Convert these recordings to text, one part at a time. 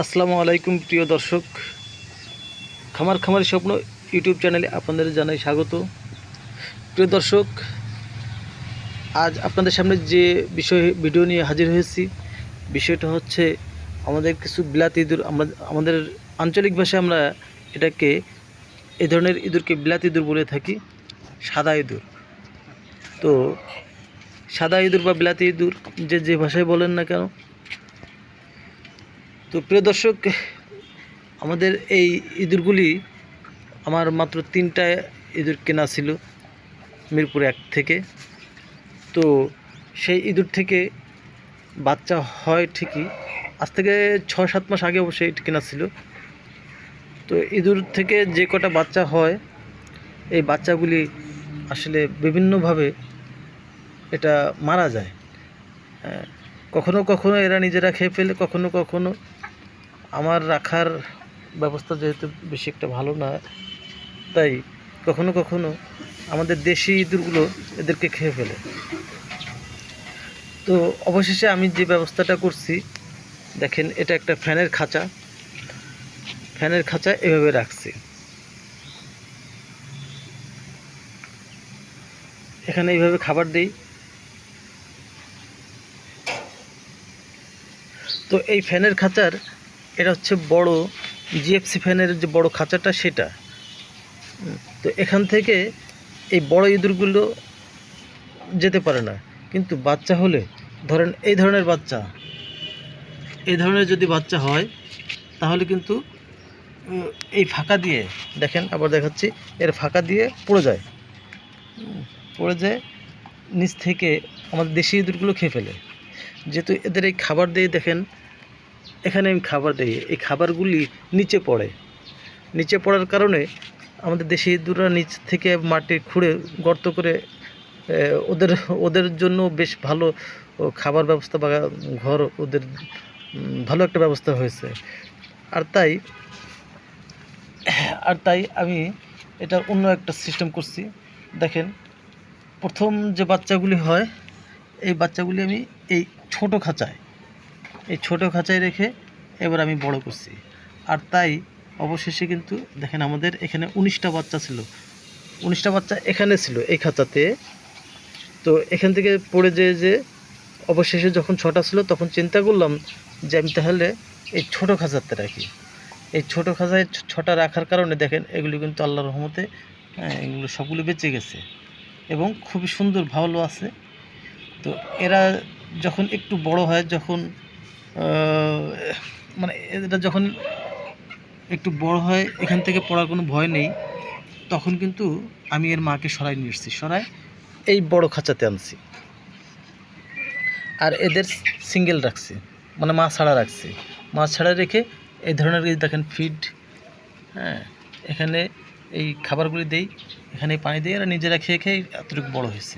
আসসালামু আলাইকুম প্রিয় দর্শক, খামারি স্বপ্ন ইউটিউব চ্যানেলে আপনাদের জানাই স্বাগত। প্রিয় দর্শক, আজ আপনাদের সামনে যে ভিডিও নিয়ে হাজির হয়েছি, বিষয়টা হচ্ছে আমাদের কিছু বিলাতি ইঁদুর। আমাদের আঞ্চলিক ভাষায় আমরা এটাকে, এই ধরনের ইঁদুরকে বিলাতি ইঁদুর বলে থাকি, সাদা ইঁদুর। তো সাদা ইঁদুর বা বিলাতি ইঁদুর যে ভাষায় বলেন না কেন। তো প্রিয় দর্শক, আমাদের এই ইঁদুরগুলি, আমার মাত্র 3টা ইঁদুর কেনা ছিল মিরপুর 1 থেকে। তো সেই ইঁদুর থেকে বাচ্চা হয় ঠিকই, আজ থেকে 6-7 মাস আগে অবশ্যই এটা কেনা ছিল। তো ইঁদুর থেকে যে কটা বাচ্চা হয়, এই বাচ্চাগুলি আসলে বিভিন্নভাবে এটা মারা যায়। কখনো কখনো এরা নিজেরা খেয়ে ফেলে, কখনো কখনো আমার রাখার ব্যবস্থা যেহেতু বেশি একটা ভালো না, তাই কখনো কখনো আমাদের দেশি ইঁদুরগুলো এদেরকে খেয়ে ফেলে। তো অবশেষে আমি যে ব্যবস্থাটা করছি, দেখেন, এটা একটা ফ্যানের খাঁচা এভাবে রাখছি। এখানে এইভাবে খাবার দিই। তো এই ফ্যানের খাঁচার, এটা হচ্ছে বড় জিএফসি ফ্যানের যে বড় খাঁচাটা, সেটা। তো এখান থেকে এই বড় ইঁদুরগুলো যেতে পারে না, কিন্তু বাচ্চা হলে, ধরেন এই ধরনের যদি বাচ্চা হয়, তাহলে কিন্তু এই ফাঁকা দিয়ে, দেখেন আবার দেখাচ্ছি, এর ফাঁকা দিয়ে পড়ে যায় নিচ থেকে আমাদের দেশি ইঁদুরগুলো খেয়ে ফেলে। যেহেতু এদের এই খাবার দিয়ে, দেখেন এখানে আমি খাবার দিই, এই খাবারগুলি নিচে পড়ার কারণে আমাদের দেশি ইঁদুররা নিচ থেকে মাটি খুঁড়ে গর্ত করে, ওদের জন্য বেশ ভালো খাবার ব্যবস্থা বা ঘর, ওদের ভালো একটা ব্যবস্থা হয়েছে। আর তাই আমি এটা অন্য একটা সিস্টেম করছি। দেখেন, প্রথম যে বাচ্চাগুলি হয়, এই বাচ্চাগুলি আমি এই ছোট খাঁচায় রেখে এবার আমি বড় করছি। আর তাই অবশেষে কিন্তু দেখেন, আমাদের এখানে 19টা বাচ্চা ছিল, 19টা বাচ্চা এখানে ছিল এই খাঁচাতে। তো এখান থেকে পড়ে যে অবশেষে যখন 6টা ছিল, তখন চিন্তা করলাম যে আমি তাহলে এই ছোট খাঁচাতে রাখি। এই ছোট খাঁচায় 6টা রাখার কারণে দেখেন, এগুলি কিন্তু আল্লাহর রহমতে এগুলো সবগুলো বেঁচে গেছে এবং খুবই সুন্দর ভালো আছে। তো এরা যখন একটু বড় হয়, এরা যখন একটু বড় হয়, এখান থেকে পড়ার কোনো ভয় নেই, তখন কিন্তু আমি এর মাকে সরাই এই বড় খাঁচাতে আনছি। আর এদের সিঙ্গেল রাখছি, মানে মা ছাড়া রেখে এই ধরনের, দেখেন ফিড, এখানে এই খাবারগুলি দেই, এখানে পানি দিয়ে এরা নিজেরা খেয়ে এতটুকু বড় হয়েছে।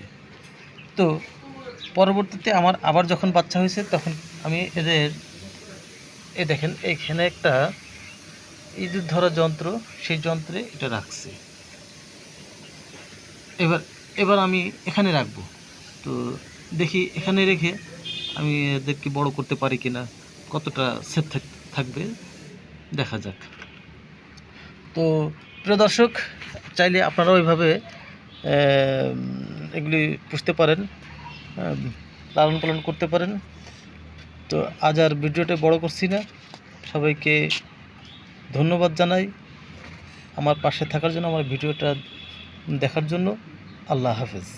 তো পরবর্তীতে আমার আবার যখন বাচ্চা হয়েছে, তখন আমি দেখেন এইখানে একটা ইঁদুর ধরা যন্ত্র, সেই যন্ত্রে এটা রাখছি। এবার আমি এখানে রাখবো। তো দেখি এখানে রেখে আমি এদেরকে বড় করতে পারি কিনা, কতটা সেফ থাকবে, দেখা যাক। তো প্রিয় দর্শক, চাইলে আপনারাও ওইভাবে এগুলি পুষতে পারেন, লালন পালন করতে পারেন। তো আজ আর ভিডিওটা বড় করছি না, সবাইকে ধন্যবাদ জানাই আমার পাশে থাকার জন্য, আমার ভিডিওটা দেখার জন্য। আল্লাহ হাফেজ।